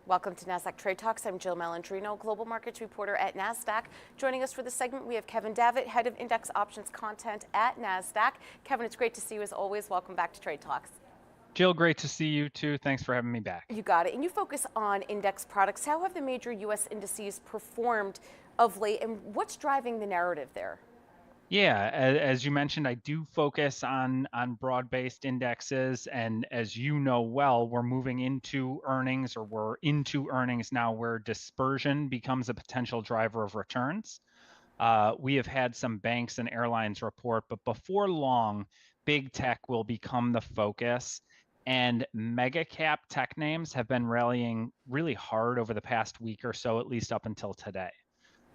Welcome to Nasdaq Trade Talks. I'm Jill Malandrino, global markets reporter at Nasdaq. Joining us for this segment, we have Kevin Davitt, head of index options content at Nasdaq. Kevin, it's great to see you as always. Welcome back to Trade Talks. Jill, great to see you too. Thanks for having me back. You got it. And you focus on index products. How have the major U.S. indices performed of late, and what's driving the narrative there? Yeah, as you mentioned, I do focus on broad-based indexes, and as you know well, we're moving into earnings, or we're into earnings now, where dispersion becomes a potential driver of returns. We have had some banks and airlines report, but before long, big tech will become the focus. And mega cap tech names have been rallying really hard over the past week or so, at least up until today.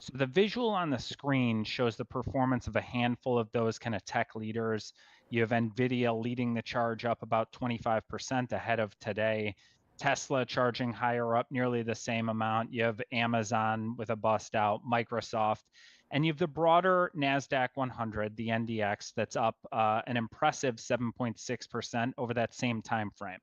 So the visual on the screen shows the performance of a handful of those kind of tech leaders. You have NVIDIA leading the charge up about 25% ahead of today. Tesla charging higher up nearly the same amount. You have Amazon with a bust out, Microsoft, and you have the broader Nasdaq 100, the NDX, that's up an impressive 7.6% over that same time frame.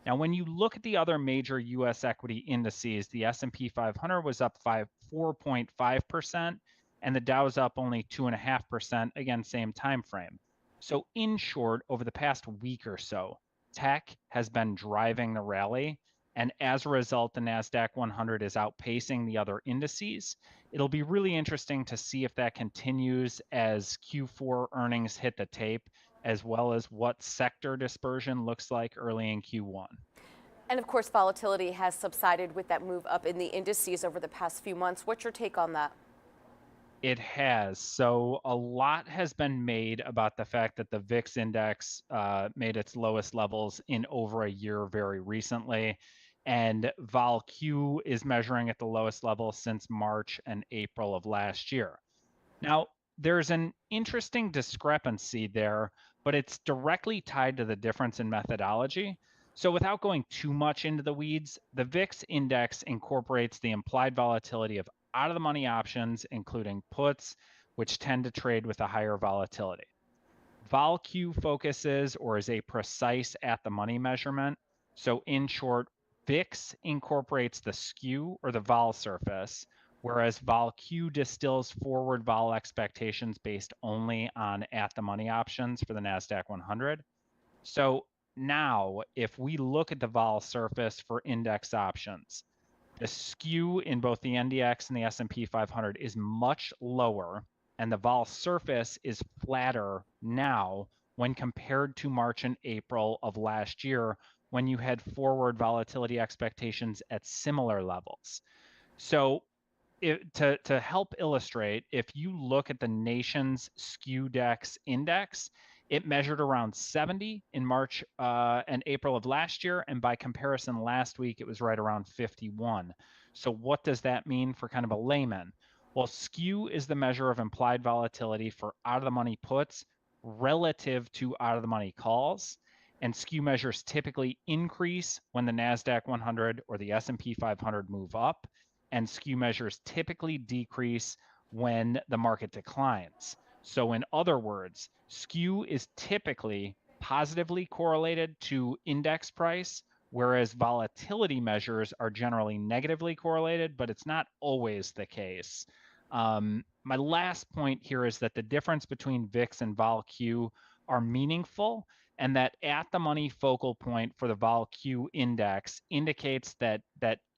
Now, when you look at the other major U.S. equity indices, the S&P 500 was up 4.5%, and the Dow's up only 2.5%, again, same time frame. So in short, over the past week or so, tech has been driving the rally, and as a result, the Nasdaq 100 is outpacing the other indices. It'll be really interesting to see if that continues as Q4 earnings hit the tape, as well as what sector dispersion looks like early in Q1. And of course, volatility has subsided with that move up in the indices over the past few months. What's your take on that? It has. So a lot has been made about the fact that the VIX index made its lowest levels in over a year very recently. And VolQ is measuring at the lowest level since March and April of last year. Now, there's an interesting discrepancy there, but it's directly tied to the difference in methodology. So without going too much into the weeds, the VIX index incorporates the implied volatility of out-of-the-money options, including puts, which tend to trade with a higher volatility. VolQ focuses or is a precise at-the-money measurement. So in short, VIX incorporates the skew or the vol surface, whereas VolQ distills forward vol expectations based only on at-the-money options for the Nasdaq 100. So now, if we look at the vol surface for index options, the skew in both the NDX and the S&P 500 is much lower, and the vol surface is flatter now when compared to March and April of last year, when you had forward volatility expectations at similar levels. So to help illustrate, if you look at the nation's SKEWDEX index, it measured around 70 in March and April of last year, and by comparison, last week it was right around 51. So what does that mean for kind of a layman? Well, skew is the measure of implied volatility for out-of-the-money puts relative to out-of-the-money calls, and skew measures typically increase when the Nasdaq 100 or the S&P 500 move up, and skew measures typically decrease when the market declines. So in other words, skew is typically positively correlated to index price, whereas volatility measures are generally negatively correlated, but it's not always the case. My last point here is that the difference between VIX and VolQ are meaningful, and that at the money focal point for the VolQ index indicates that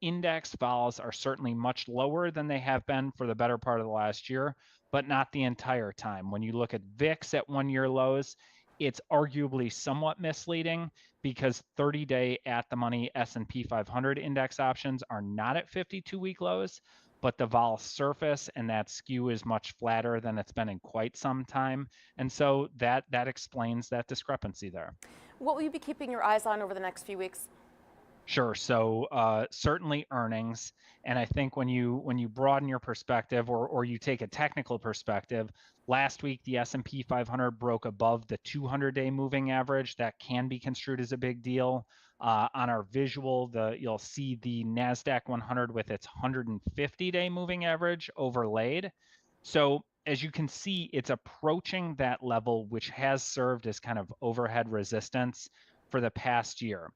index vols are certainly much lower than they have been for the better part of the last year, but not the entire time. When you look at VIX at 1-year lows, it's arguably somewhat misleading because 30-day at the money S&P 500 index options are not at 52-week lows, but the vol surface and that skew is much flatter than it's been in quite some time. And so that explains that discrepancy there. What will you be keeping your eyes on over the next few weeks? Sure. So certainly earnings, and I think when you broaden your perspective, or you take a technical perspective, last week the S&P 500 broke above the 200-day moving average. That can be construed as a big deal. On our visual, you'll see the Nasdaq 100 with its 150-day moving average overlaid. So as you can see, it's approaching that level, which has served as kind of overhead resistance for the past year.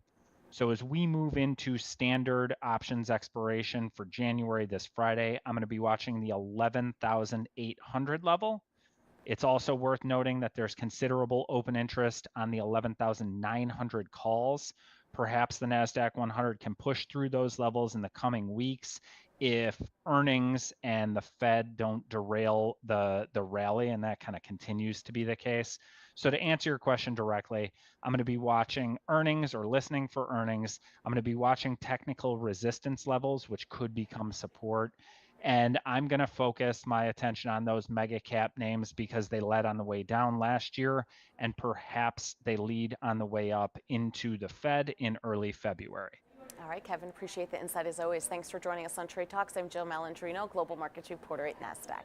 So as we move into standard options expiration for January this Friday, I'm going to be watching the 11,800 level. It's also worth noting that there's considerable open interest on the 11,900 calls. Perhaps the Nasdaq 100 can push through those levels in the coming weeks if earnings and the Fed don't derail the rally, and that kind of continues to be the case. So to answer your question directly, I'm going to be watching earnings or listening for earnings. I'm going to be watching technical resistance levels, which could become support. And I'm going to focus my attention on those mega cap names because they led on the way down last year, and perhaps they lead on the way up into the Fed in early February. All right, Kevin, appreciate the insight as always. Thanks for joining us on Trade Talks. I'm Jill Malandrino, Global Markets Reporter at Nasdaq.